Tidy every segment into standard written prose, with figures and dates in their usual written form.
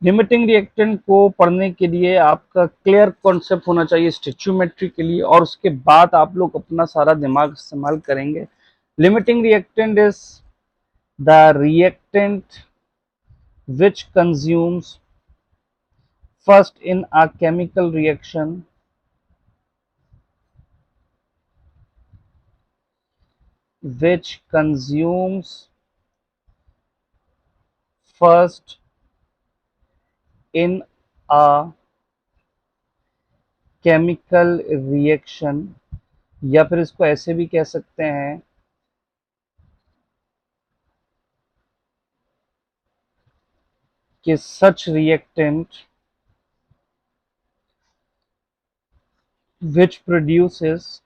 Limiting reactant को पढ़ने के लिए आपका क्लियर कॉन्सेप्ट होना चाहिए स्टोइचियोमेट्री के लिए, और उसके बाद आप लोग अपना सारा दिमाग इस्तेमाल करेंगे। Limiting reactant is the reactant which consumes first in a chemical reaction which consumes first in a chemical reaction, या फिर इसको ऐसे भी कह सकते हैं कि such reactant which produces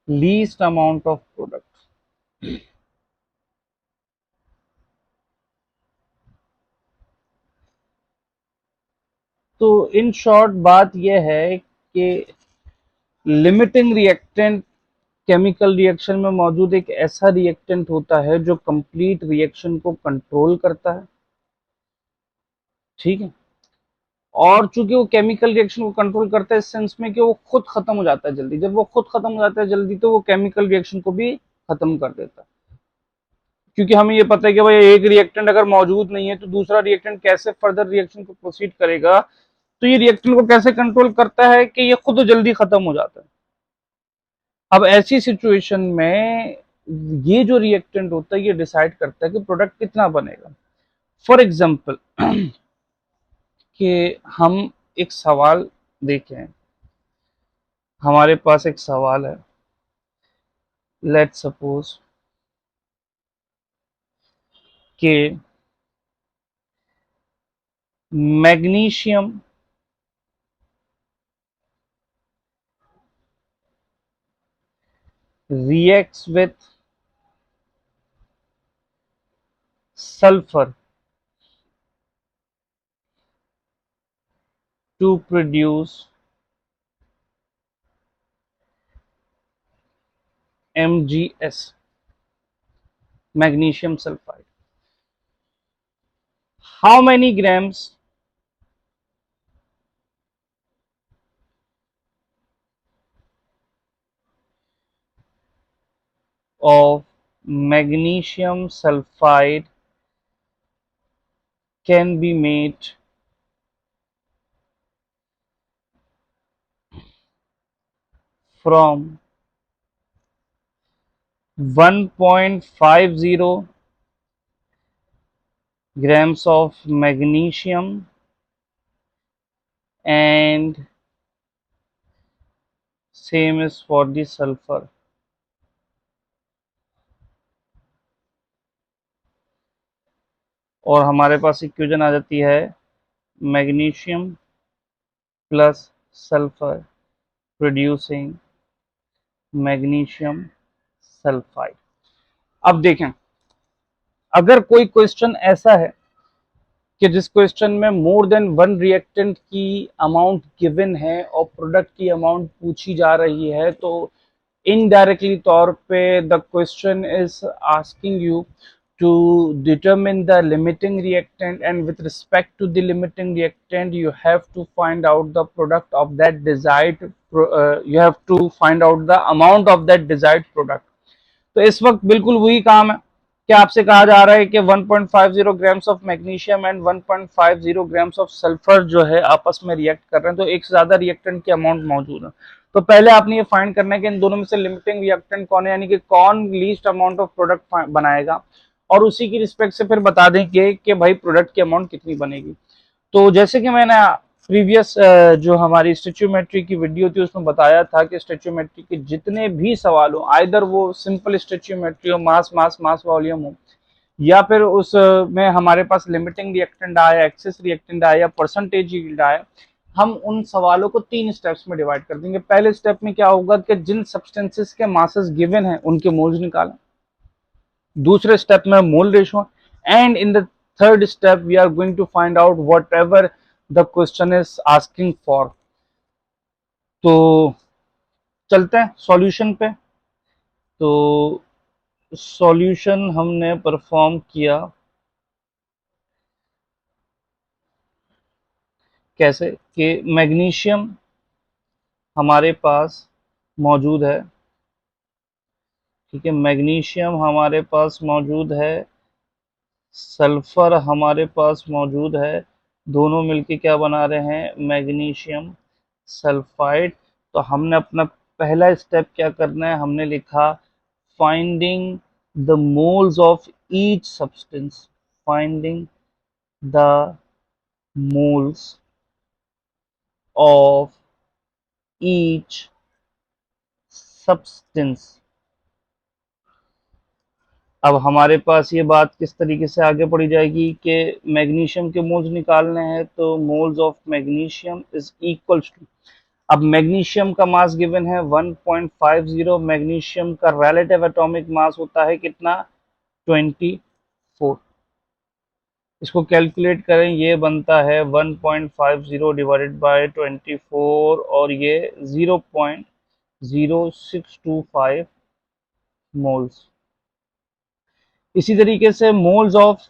least amount of product। तो इन शॉर्ट बात यह है कि लिमिटिंग रिएक्टेंट केमिकल रिएक्शन में मौजूद एक ऐसा रिएक्टेंट होता है जो कंप्लीट रिएक्शन को कंट्रोल करता है, ठीक है। और चूंकि वो केमिकल रिएक्शन को कंट्रोल करता है इस सेंस में कि वो खुद खत्म हो जाता है जल्दी, जब वो खुद खत्म हो जाता है जल्दी तो वो केमिकल रिएक्शन को भी खत्म कर देता है। क्योंकि हमें ये पता है कि भाई एक रिएक्टेंट अगर मौजूद नहीं है तो दूसरा रिएक्टेंट कैसे फर्दर रिएक्शन को प्रोसीड करेगा, तो ये रिएक्टेंट को कैसे कंट्रोल करता है कि ये खुद जल्दी खत्म हो जाता है। अब ऐसी सिचुएशन में ये जो रिएक्टेंट होता है ये डिसाइड करता है कि प्रोडक्ट कितना बनेगा। फॉर एग्जाम्पल कि हम एक सवाल देखें, हमारे पास एक सवाल है, लेट्स सपोज कि magnesium reacts with sulfur to produce MgS, magnesium sulfide। How many grams of magnesium sulfide can be made from 1.50 grams of magnesium and same is for the sulfur। और हमारे पास इक्वेशन आ जाती है magnesium plus sulphur producing magnesium sulphide. अब देखें, अगर कोई question ऐसा है कि जिस क्वेश्चन में मोर देन वन रिएक्टेंट की अमाउंट गिवन है और प्रोडक्ट की अमाउंट पूछी जा रही है, तो इनडायरेक्टली तौर पे the question is asking you to determine the limiting reactant, and with respect to the limiting reactant you have to find out the product of that desired you have to find out the amount of that desired product। तो इस वक्त बिल्कुल वही काम है कि आपसे कहा जा रहा है कि 1.50 grams of magnesium and 1.50 grams of sulphur जो है आपस में रिएक्ट कर रहे हैं, तो एक से ज्यादा रिएक्टेंट की अमाउंट मौजूद है। तो पहले आपने ये फाइंड करना है कि इन दोनों में से लिमिटिंग रिएक्टेंट कौन है, यानी कि कौन लीस्ट अमाउंट ऑफ प्रोडक्ट बनाएगा, और उसी की रिस्पेक्ट से फिर बता देंगे कि भाई प्रोडक्ट की अमाउंट कितनी बनेगी। तो जैसे कि मैंने प्रीवियस जो हमारी स्टोइचियोमेट्री की वीडियो थी उसमें बताया था कि स्टोइचियोमेट्री के जितने भी सवाल हो, आइदर वो सिंपल स्टोइचियोमेट्री हो, मास मास मास वॉल्यूम हो, या फिर उसमें हमारे पास लिमिटिंग रिएक्टेंट आया, एक्सेस रिएक्टेंट आया या परसेंटेज यील्ड आया, हम उन सवालों को 3 स्टेप्स में डिवाइड कर देंगे। पहले स्टेप में क्या होगा कि जिन सब्सटेंसेस के मासेस गिवन है उनके मोल्स निकालें, दूसरे स्टेप में mole ratio, and in the third step we are going to find out whatever the question is asking for. तो चलते हैं सॉल्यूशन पे। तो सॉल्यूशन हमने परफॉर्म किया, कैसे कि मैग्नीशियम हमारे पास मौजूद है, ठीक है, मैग्नीशियम हमारे पास मौजूद है, सल्फर हमारे पास मौजूद है, दोनों मिलके क्या बना रहे हैं, मैग्नीशियम सल्फाइड। तो हमने अपना पहला स्टेप क्या करना है, हमने लिखा finding the moles of each substance, finding the moles of each substance. अब हमारे पास ये बात किस तरीके से आगे बढ़ी जाएगी कि मैग्नीशियम के मोल्स निकालने हैं, तो moles of magnesium is equals to, अब मैग्नीशियम का मास गिवन है 1.50, मैग्नीशियम का रिलेटिव एटॉमिक मास होता है कितना, 24। इसको कैलकुलेट करें, ये बनता है 1.50 डिवाइडेड बाय 24 और ये 0.0625 मोल्स। इसी तरीके से मोल्स ऑफ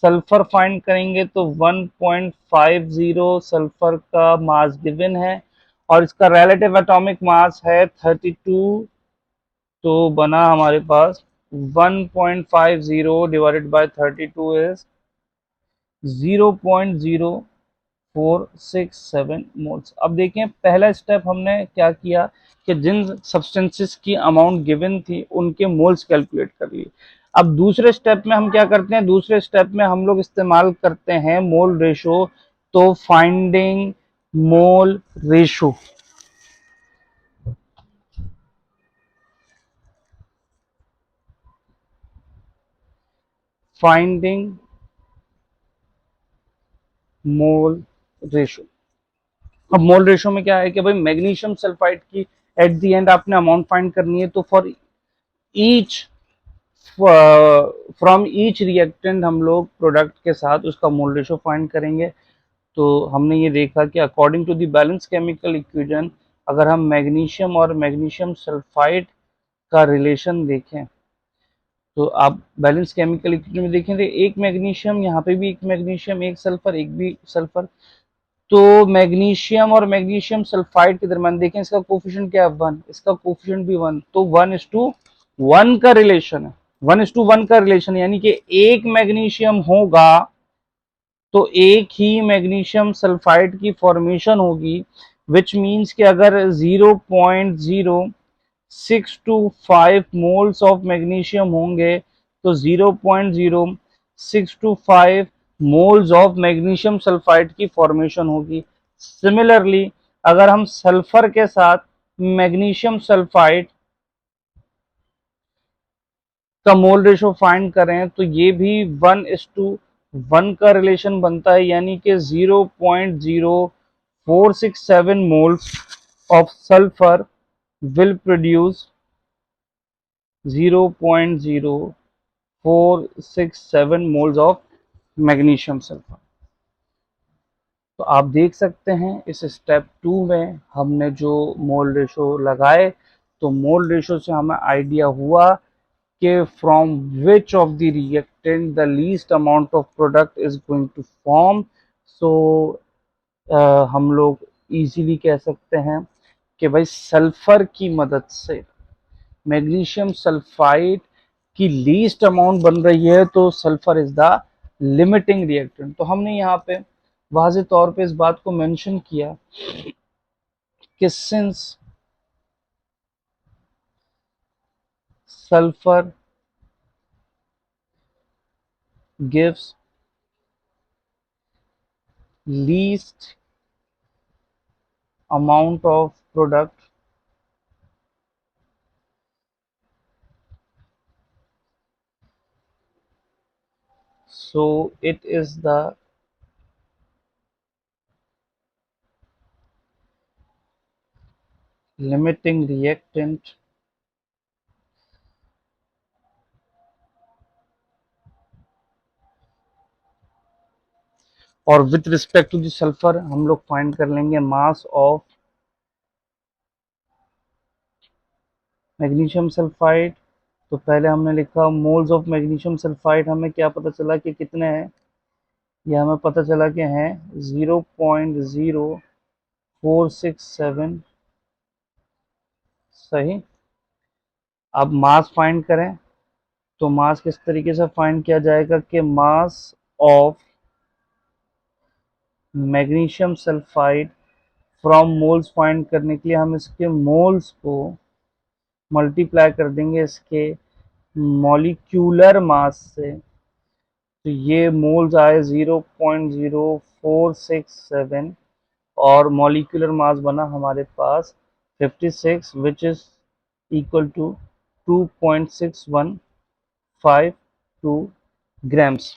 सल्फर फाइंड करेंगे तो 1.50 सल्फर का मास गिवन है और इसका रिलेटिव एटॉमिक मास है 32, तो बना हमारे पास 1.50 डिवाइडेड बाय 32 इज 0.0467 मोल्स। अब देखें, पहला स्टेप हमने क्या किया कि जिन सब्सटेंसेस की अमाउंट गिवन थी उनके मोल्स कैलकुलेट कर लिए। अब दूसरे स्टेप में हम क्या करते हैं, दूसरे स्टेप में हम लोग इस्तेमाल करते हैं मोल रेशो। तो finding mole ratio, finding mole ratio. अब मोल रेशो में क्या है कि भाई मैग्नीशियम सल्फाइड की एट द एंड आपने अमाउंट फाइंड करनी है, तो for each from each reactant हम लोग प्रोडक्ट के साथ उसका मोल रेशो फाइंड करेंगे। तो हमने ये देखा कि according to the balance chemical equation, अगर हम मैग्नीशियम और मैग्नीशियम सल्फाइड का रिलेशन देखें, तो आप बैलेंस केमिकल इक्वेशन में देखें तो एक मैग्नीशियम, यहाँ पे भी एक मैग्नीशियम, एक सल्फर, एक भी सल्फर, तो मैग्नीशियम और मैग्नीशियम सल्फाइड के दरमियान देखें इसका कोफिशिएंट क्या है, 1, इसका कोफिशिएंट भी 1, तो 1:1 का रिलेशन है, 1:1 का रिलेशन, यानी कि एक मैग्नीशियम होगा तो एक ही मैग्नीशियम सल्फाइड की फॉर्मेशन होगी, विच मीन्स कि अगर 0.0625 मोल्स ऑफ मैग्नीशियम होंगे तो 0.0625 मोल्स ऑफ मैग्नीशियम सल्फाइड की फॉर्मेशन होगी। सिमिलरली अगर हम सल्फर के साथ मैग्नीशियम सल्फाइड का मोल रेशो फाइंड करें तो ये भी 1:1 का रिलेशन बनता है, यानी कि 0.0467 moles of sulphur will produce 0.0467 moles of magnesium sulphur. तो आप देख सकते हैं इस स्टेप 2 में हमने जो मोल रेशो लगाए, तो मोल रेशो से हमें आइडिया हुआ कि from which of the reactant the least amount of product is going to form. So हम लोग इजीली कह सकते हैं कि भाई सल्फर की मदद से मैग्नीशियम सल्फाइड की लीस्ट अमाउंट बन रही है, तो sulphur is the limiting reactant. तो हमने यहाँ पे वाज़ेह तौर पे इस बात को मेंशन किया कि since sulphur gives least amount of product, so it is the limiting reactant और with respect to the sulphur हम लोग फाइंड कर लेंगे मास ऑफ मैग्नीशियम सल्फाइड तो पहले हमने लिखा मोल्स ऑफ मैग्नीशियम सल्फाइड, हमें क्या पता चला कि कितने हैं, ये हमें पता चला कि हैं 0.0467। सही। अब मास फाइंड करें, तो मास किस तरीके से फाइंड किया जाएगा कि mass of magnesium sulphide from moles find करने के लिए हम इसके मोल्स को मल्टीप्लाई कर देंगे इसके मॉलिक्यूलर मास से। तो ये मोल्स आए 0.0467 और मॉलिक्यूलर मास बना हमारे पास 56, which is equal to 2.6152 grams.